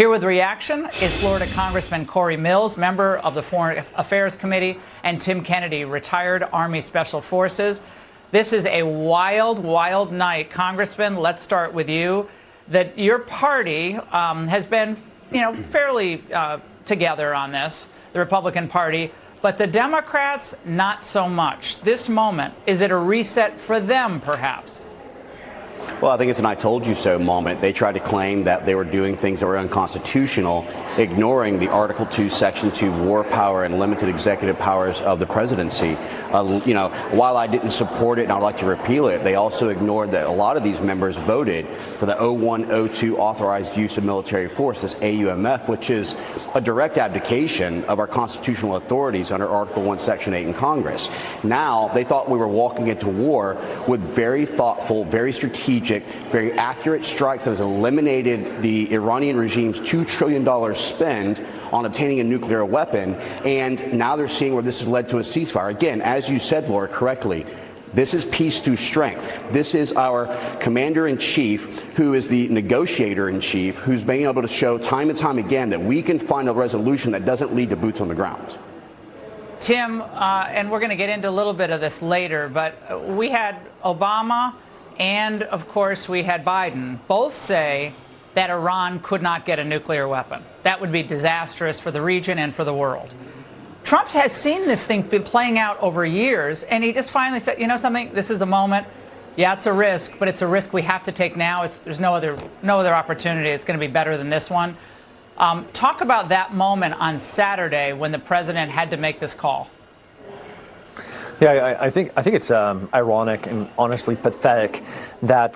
Here with reaction is Florida Congressman Cory Mills, member of the Foreign Affairs Committee, and Tim Kennedy, retired Army Special Forces. This is a wild, wild night. Congressman, let's start with you. That your party has been, fairly together on this, the Republican Party, but the Democrats, not so much. This moment, is it a reset for them, perhaps? Well, I think it's an I told you so moment. They tried to claim that they were doing things that were unconstitutional, ignoring the Article 2, Section 2 war power and limited executive powers of the presidency. While I didn't support it and I'd like to repeal it, they also ignored that a lot of these members voted for the 0102 authorized use of military force, this AUMF, which is a direct abdication of our constitutional authorities under Article 1, Section 8 in Congress. Now, they thought we were walking into war with very thoughtful, very strategic, very accurate strikes that has eliminated the Iranian regime's $2 trillion spend on obtaining a nuclear weapon. And now they're seeing where this has led to a ceasefire. Again, as you said, Laura, correctly, this is peace through strength. This is our commander-in-chief, who is the negotiator-in-chief, who's being able to show time and time again that we can find a resolution that doesn't lead to boots on the ground. Tim, and we're going to get into a little bit of this later, but we had Obama and, of course, we had Biden both say that Iran could not get a nuclear weapon. That would be disastrous for the region and for the world. Trump has seen this thing been playing out over years, and he just finally said, you know something, this is a moment. Yeah, it's a risk, but it's a risk we have to take now. There's no other opportunity. It's going to be better than this one. Talk about that moment on Saturday when the president had to make this call. Yeah, I think it's ironic and honestly pathetic that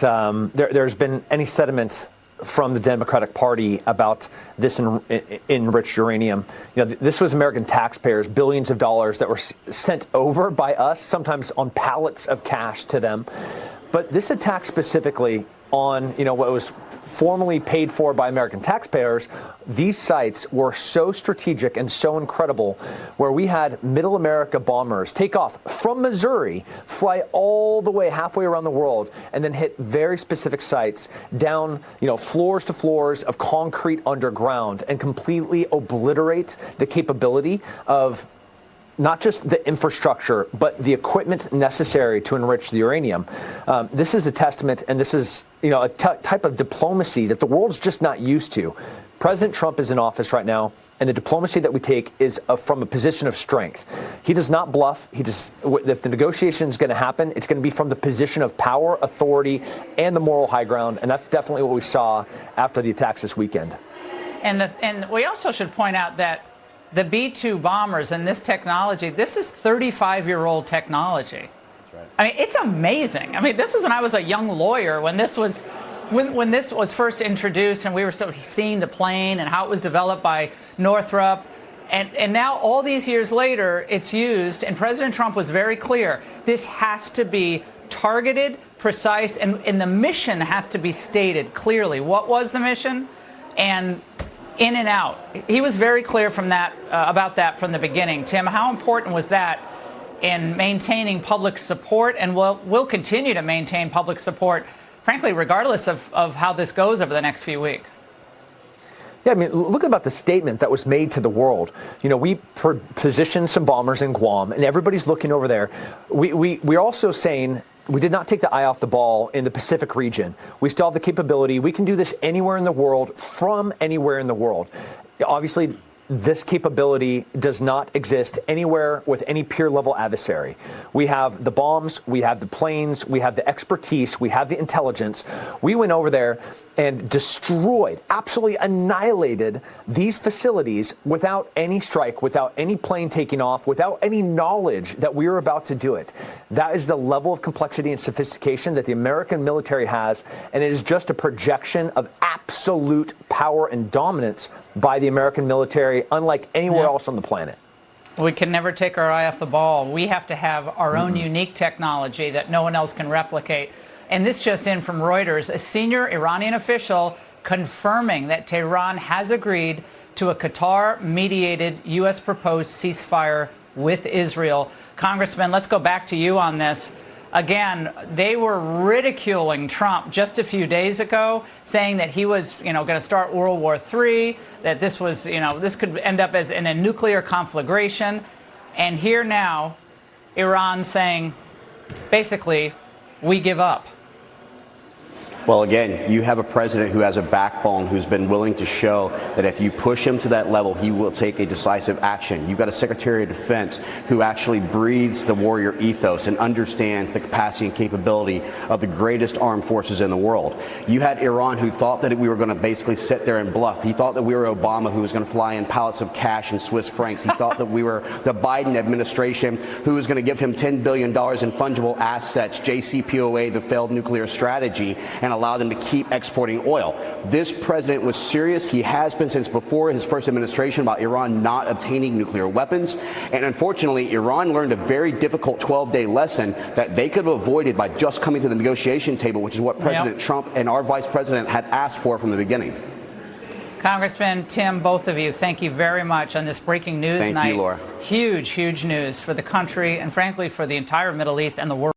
there's been any sediment from the Democratic Party about this enriched uranium. This was American taxpayers, billions of dollars that were sent over by us, sometimes on pallets of cash to them. But this attack specifically on, what was formally paid for by American taxpayers, these sites were so strategic and so incredible, where we had Middle America bombers take off from Missouri, fly all the way halfway around the world, and then hit very specific sites down, floors to floors of concrete underground and completely obliterate the capability of not just the infrastructure, but the equipment necessary to enrich the uranium. This is a testament, and this is, a type of diplomacy that the world's just not used to. President Trump is in office right now, and the diplomacy that we take is from a position of strength. He does not bluff. If the negotiation is going to happen, it's going to be from the position of power, authority, and the moral high ground, and that's definitely what we saw after the attacks this weekend. And we also should point out that the B-2 bombers and this technology, this is 35-year-old technology. That's right. I mean, it's amazing. I mean, this was when I was a young lawyer, when this was first introduced, and we were seeing the plane and how it was developed by Northrop. And now, all these years later, it's used, and President Trump was very clear. This has to be targeted, precise, and the mission has to be stated clearly. What was the mission? And in and out. He was very clear from that about that from the beginning. Tim, how important was that in maintaining public support, and will continue to maintain public support, frankly, regardless of how this goes over the next few weeks? Yeah, I mean, look about the statement that was made to the world. We positioned some bombers in Guam, and everybody's looking over there. We're also saying we did not take the eye off the ball in the Pacific region. We still have the capability. We can do this anywhere in the world, from anywhere in the world. Obviously, this capability does not exist anywhere with any peer-level adversary. We have the bombs, we have the planes, we have the expertise, we have the intelligence. We went over there and destroyed, absolutely annihilated these facilities without any strike, without any plane taking off, without any knowledge that we were about to do it. That is the level of complexity and sophistication that the American military has, and it is just a projection of absolute power and dominance by the American military, unlike anywhere else on the planet. We can never take our eye off the ball. We have to have our own unique technology that no one else can replicate. And this just in from Reuters, a senior Iranian official confirming that Tehran has agreed to a Qatar-mediated U.S. proposed ceasefire with Israel. Congressman, let's go back to you on this. again, they were ridiculing Trump just a few days ago, saying that he was, going to start World War III, that this was, this could end up as in a nuclear conflagration. And here now, Iran saying, basically, we give up. Well, again, you have a president who has a backbone, who's been willing to show that if you push him to that level, he will take a decisive action. You've got a Secretary of Defense who actually breathes the warrior ethos and understands the capacity and capability of the greatest armed forces in the world. You had Iran, who thought that we were going to basically sit there and bluff. He thought that we were Obama, who was going to fly in pallets of cash and Swiss francs. He thought that we were the Biden administration, who was going to give him $10 billion in fungible assets, JCPOA, the failed nuclear strategy, and allow them to keep exporting oil. This president was serious. He has been since before his first administration about Iran not obtaining nuclear weapons. And unfortunately, Iran learned a very difficult 12-day lesson that they could have avoided by just coming to the negotiation table, which is what President Trump and our vice president had asked for from the beginning. Congressman Tim, both of you, thank you very much on this breaking news night. Thank you, Laura. Huge, huge news for the country and, frankly, for the entire Middle East and the world.